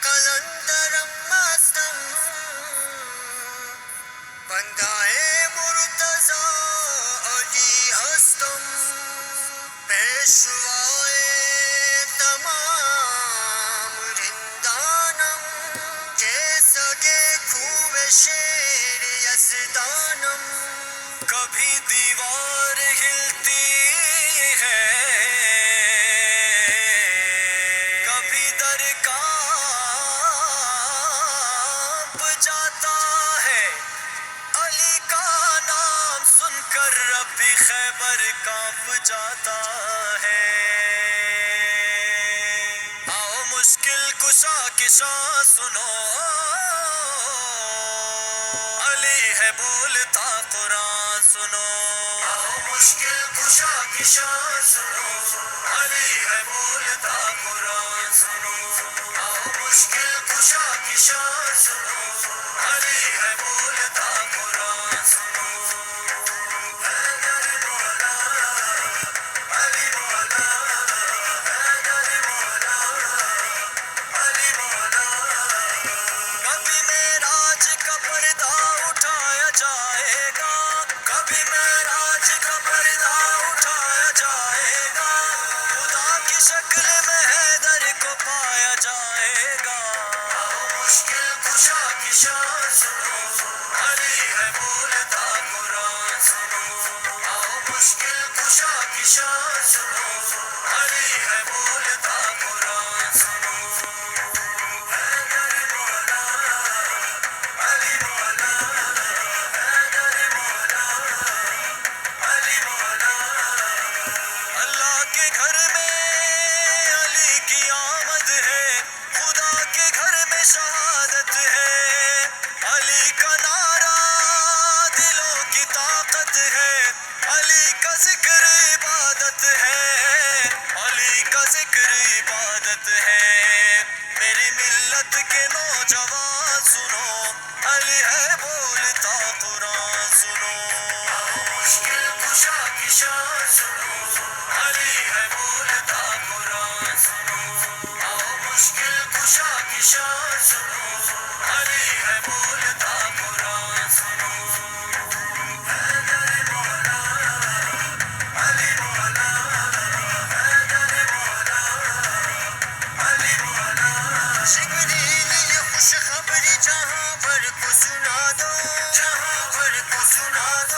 قلندرم مستم بندائے مرتضی علی ہستم پیشوائے تمام رندانم جیسگے خوب شیر یزدانم کبھی دیوار ہلتی ہے کبھی در کانپ جاتا ہے علی کا نام سن کر رب خیبر کانپ جاتا ہے آؤ مشکل کشا کی شان سنو علی ہے بولتا قرآن سنو آؤ مشکل کشا کی شان سنو علی ہے بولتا قرآن سنو آؤ مشکل کشا کی شان سنو علی ہے بولتا قرآن سنو حیدر مولا علی مولا حیدر مولا علی مولا کبھی معراج کا پردہ اٹھایا جائے گا کبھی معراج کا پردہ اٹھایا جائے گا خدا کی شکل میں حیدر کو پایا جائے گا مشکل کشا کی شان سنو علی ہے بولتا قرآن سنو آؤ مشکل کشا کی شان سنو علی ہے بولتا قرآن سنو حیدر مولا علی مولا حیدر مولا علی مولا اللہ کے گھر میں علی کی آمد ہے خدا کے گھر میں شہادت ہے علی کا نعرہ دلوں کی طاقت ہے علی کا ذکر عبادت ہے علی کا ذکر عبادت ہے میری ملت کے نوجوان سنو علی ہے بولتا قرآن سنو مشکل کشا کی شان سنو علی ہے بولتا قرآن سنو آؤ مشکل کشا کی شان سنو علی ہے بولتا قرآن سنو حیدر مولا علی مولا حیدر مولا علی مولا جبریل یہ خوشخبری جہاں پر کو سنا دو جہاں پر کو سنا دو